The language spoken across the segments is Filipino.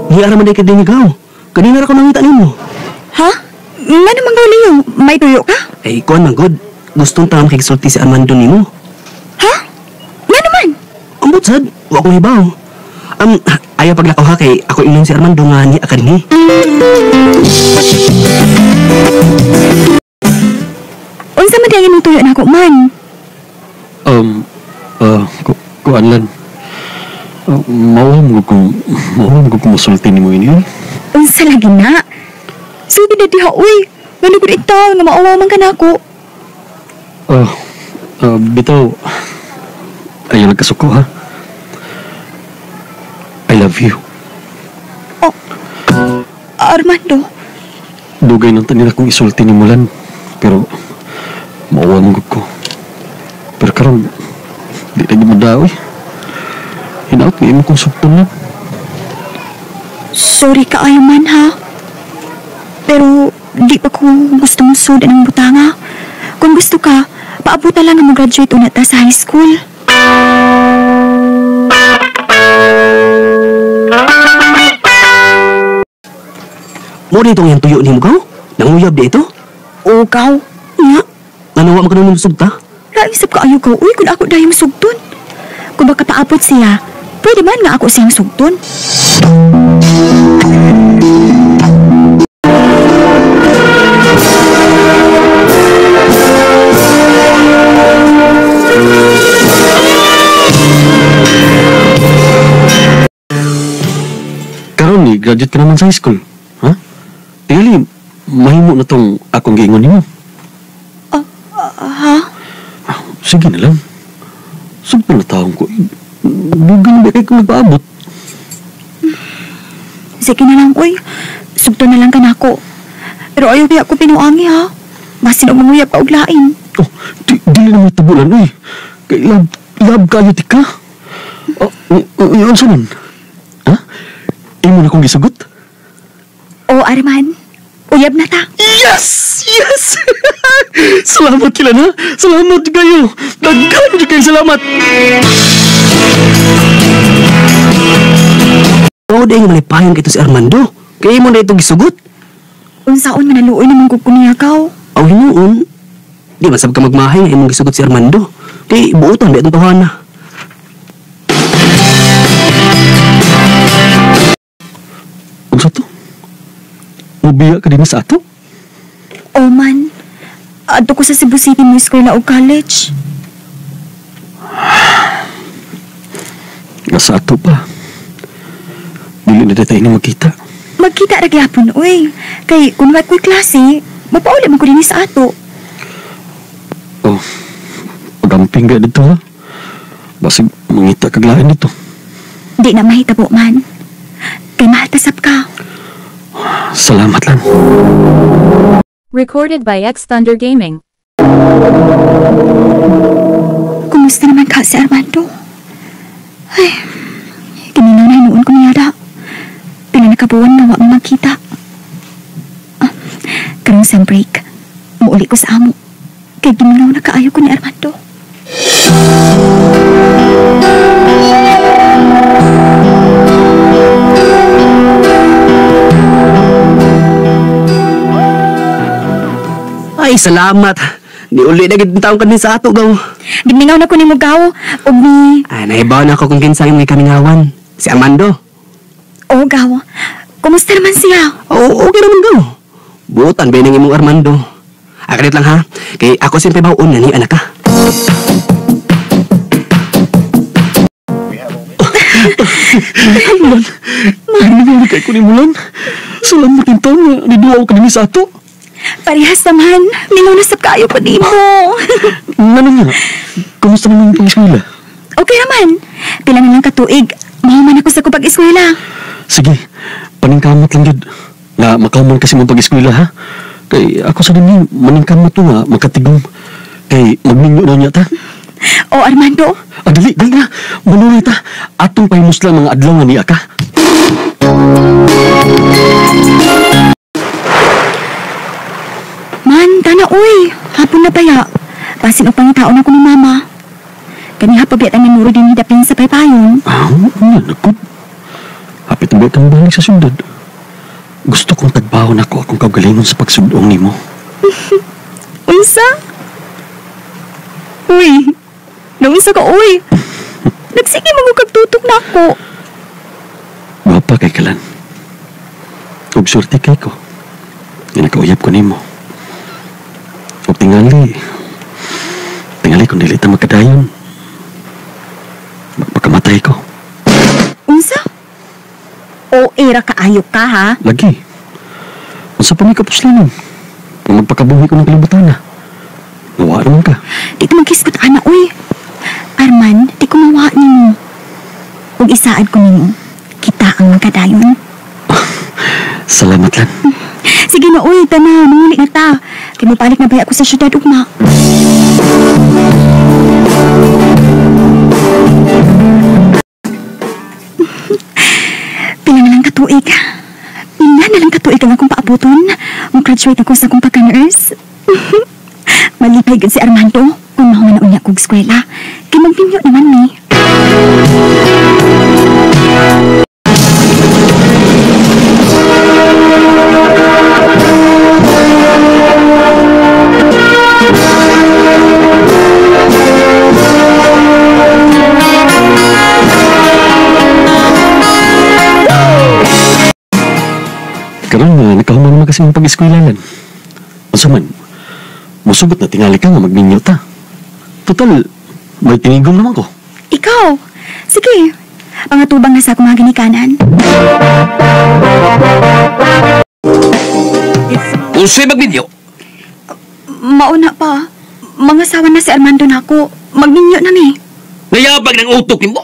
Hiya naman ay kadinigaw. Kanina ra ko nangita nimo. Ha? Nga naman Liyo, may tuyo ka? Ay, kuan man god. Gustong tangan kay sulti si Armando nimo. Ha? Nga naman? Ambot sad, wa ko hibaw. Ayaw paglakaw ha kay ako inon si Armando nga ni akadni. Unsa man diyan imong tuyo nako man? Kuanlan. Mawam ko masulti nimo ini. Unsa lagi na? Sige na diha, uy. Nga nagod itaw, nga maawa man ka na ako. Bitaw, ayaw nagkasuko ha. I love you. Oh, Armando. Dugay nang tanin akong isulti ni Mulan. Pero, maawa mong ko. Pero karon di lagi madawi. Hinaot nga imo kong supon lang. Sorry ka ayaw man ha. Pero, di pa ko gusto mong sudan ng butanga. Kung gusto ka, paabuta lang na mag-graduate unat ta sa high school. Mo dito yung tuyo nimo gaw? Nanguyab di ito? O, kaw. Nga. Nanawa mo ka nang sugta? Naisip ka ayaw ka, uy, kung ako dahil sugton. Kung baka paabot siya, pwede man nga ako siyang sugton. Karon ni graduate ka naman sa high school. Ha? Tingali, mahimo na tong akong giingon nimo. Ha? Sige na lang. Sugpo na taong ko. Bugan na ba kayo kung magpaabot? Sige na lang, uy. Sugton na lang ka na ako. Pero ayaw kaya ako pinuangi, ha? Masin o manguyap ka og lain. Oh, dili na may tabulan, eh. Kay love kayo, tika. Yun sa nun? Ha? Imo na kong gisugot? O, Arman. Uyab na ta. Yes! Yes! Salamat kila na. Salamat kayo. Daghan kayo salamat. Oo, dahil malipayon ka ito si Armando. Kaya mo na itong gisugot. Unsaon manaluoy naman ko kuniya kao. Aw, hinuon. Di masab ka magmahay nga imong gisugot si Armando. Kay buutan ba itong tahanan. Unsa to? Mubiya ka din sa ato? O man, adto ko sa Cebu City mo eskwela o college. Nga sa ato pa. Dili na tayo na magkita. Magkita ra gyapon, uy. Kay kung wa ko'y klase, mapauli mo ko din sa ato. Oh, pagamping ka dito ha. Basig mangita kaglaan dito. Di na mahitabo man. Kay mahal tasap ka. Salamat lang. Recorded by X Thunder Gaming. Kumusta naman ka si Armando? Ay, kanina na hinuon ko niya da. Pila nakabuwan na wa magkita. Karong sa break, muuli ko sa amo. Kay giminaw na kaayo ko ni Armando. Ay, salamat. Di uli na gitong taong kanin sa ato, gaw. Giminaw na ko ni Mugaw. O ni... Ay, nahibaw na ako kung kinsang may kamingawan. Si Armando. O, Gaw. Kumusta naman siya? Oo, okay naman, gaw. Buutan ba yung imong Armando? Akalit lang ha. Kay ako siyempre baon na ni anak ka. Mulan, mahinig kay ko ni Mulan. Salamat din taon nga niduaw ka din sa ato. Parehas naman. Mingaw na sa kayo pa di mo. Ano nga? Kumusta naman ang pag-eskwela? Okay naman. Pila na lang katuig. Mahuman ako sa kupag-eskwela. Sige, paningkamot lang yun. Nga makauman kasi mong pag-eskwela ha. Kay ako sa din maningkamot to nga makatigong. Kay magninyo na niya ta. O Armando. Dali na. Manuloy ta. Atong pahimus lang mga adlaw nga niya ka. Man, tana uy. Hapon na paya. Pasin o pangitaon ako ni Mama. Kaniha pa biya tangan nuro din hidapin sa paypayon. Ano? Nakot. Hapit Hindi ka mabalik sa syudad. Gusto kong tagbawon ako akong kaugalingon sa pagsudong nimo. Unsa? Uy, naunsa ka, uy. Nagsige mo kagtutok na ako. Gwapa kay Kalan. Ug swerte kay ko. Nga nakauyab ko nimo. Ug tingali kung dili ta magkadayon. Magpakamatay ko. Unsa? O era kaayo ka, ha? Lagi. Unsa pa may kapuslanan? Kung magpakabuhi ko ng kalibutan na. Nawa naman ka. Di ka magkiskot, ana, uy. Arman, di ko mawa nimo. Ug isaad ko nimo. Kita ang magkadayon. Salamat lang. Sige na, uy, tana, manguli na ta. Kaya mapalik na ba ako sa syudad, ugma. Pila na lang katuig. Pila na lang katuig ang akong paabuton. Mag-graduate ako sa akong pagka-nurse. Malipay gud si Armando kung mahuman na unya kong eskwela. Kaya magpinyo naman ni. Karon nga, nakahuman naman kasi yung pag-eskwelanan. Asa man, musugot na tingali ka nga magminyo ta. Total, may tinigom naman ko. Ikaw? Sige. Pangatubang na sa akong mga ginikanan. Usoy magminyo. Mauna pa. Mga sawa na si Armando na ako. Magninyo na ni. Nayabag ng utok mo.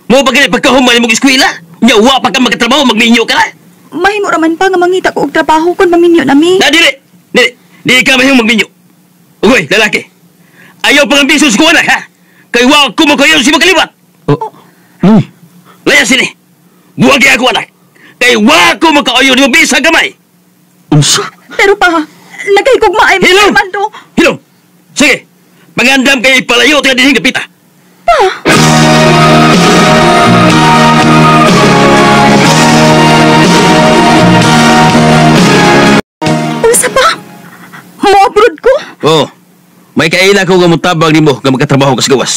Mo ba ganit pagkahuman mong eskwela? Nyawa pa ka magkatrabaho, magminyo ka na. Mahimo raman pa nga mangita ko og trabaho kon maminyo nami. Na, dili! Dili ka mahimong magminyo. Ugoy, lalaki. Ayaw pang ambiso sa kuwanak, ha? Kay wag ko mo kayo si magkalibat. Uy, Layas sini. Buwag kaya ako, anak. Kay wag ko mo kayo ni mabisa gamay. unsa? Pero pa, nagkahigugma ay mga Hilom! Armando. Hilom! Sige, pangandam kayo ipalayo at dinhing kapita. Unsa pa? Mo-abroad ko? Oh, may kaila ko nga mutabang ni mo nga magkatrabaho ka sa gawas.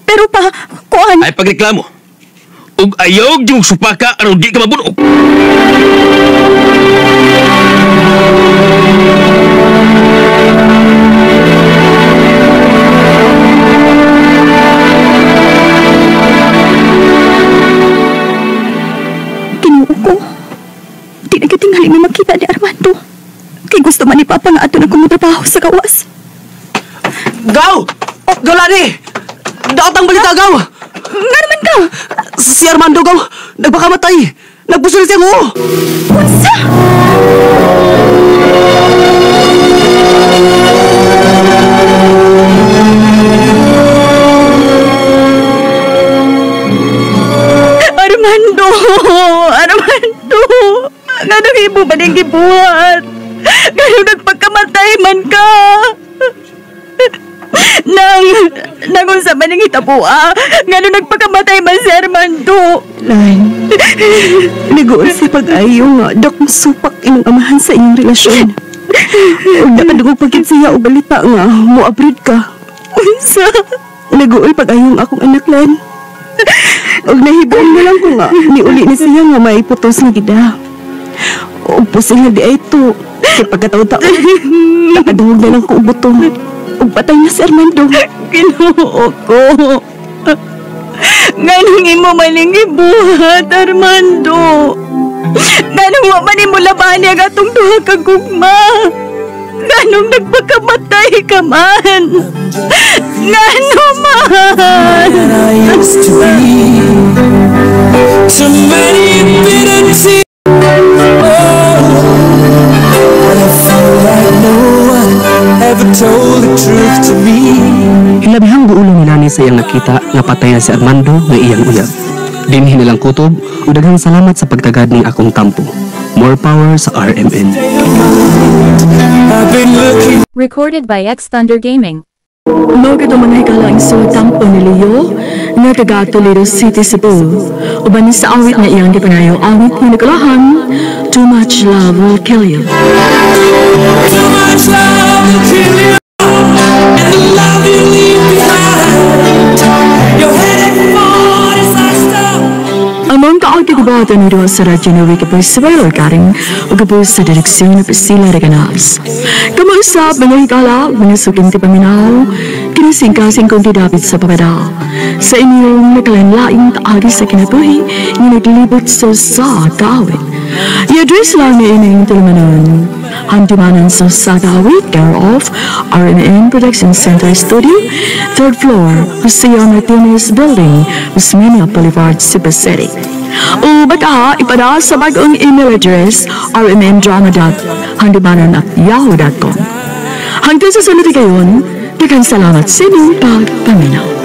Pero pa, kuan. Ay pagreklamo. Ug ayaw yung supaka aron di ka mabunog. Tinuo ko. Di na katingali may makita ni Armando. Kay gusto man ni Papa nga ato na kumutrabaho sa gawas. Gaw! Gaw lani! Daot ang balita, Gaw! Nga naman ka! Si Armando, Gaw! Nagpakamatay! Nagpusul siya mo! Unsa? Armando! Armando! Nga nang ba nang gibuhat? Ngayon nagpagkamatay man ka! Unsa man ang hitapua? Nga nagpagkamatay man si Armando! Lan, nag-uol si pag-ayo nga dakong supak inyong amahan sa inyong relasyon. Huwag na kadugog pagkit siya o balita nga mo-abroad ka. Unsa? Nag-uol pag-ayo nga akong anak, Lan. Huwag nahibuon na lang ko nga niuli ni siya nga may putos na gida. O pusing na di ay ito. Kaya pagkataon-taon, nakadungog na lang ko ubutong. O patay na si Armando. Ginoo ko. Ganong imo maning ibuhat, Armando. Ganong wa man imo laban ang atong duha ka gugma. Ganong nagpagkamatay ka man. Ngano man. I used to be. So many bitter tears. I feel like no one ever told the truth to me. Hilabihang guulo ni nani sa iyang nakita nga patay na si Armando nga iyang uyab. Dinhi nilang kutob o daghang salamat sa pagtagad ning akong tampo. More power sa RMN. I've been looking. Recorded by X Thunder Gaming. Mga mga hikalang so tampo ni Leo nga nga taga Toledo City, Cebu. Uban ni sa awit nga iyang gipangayo, awit ni nagalahan, Too Much Love Will Kill You. Too much love will kill you, and the love you leave behind. You're headed for disaster. Among kaagkagibatan ni Doon sa radyo na Wikipay sa Baylor Karing o kapos sa direksyon na Priscilla Reganas. Kamuusap, mga hikala, mga suking tipaminaw, kinasing-kasing kong didapit sa papadaw. Sa inyong nakalanlaing taagi sa kinabuhi, nga naglibot sa kaawit. I-address lang ni ining tulumanon. Handimanan sa Sagawit, care of RMN Production Center Studio, 3rd floor, Jose Martinez Building, Usmeña Boulevard, Cebu City. O baka ipada sa bagong email address rmndrama.handimanan@yahoo.com. Hanggang sa sunod kayon, daghang salamat sa inyong pagpaminaw.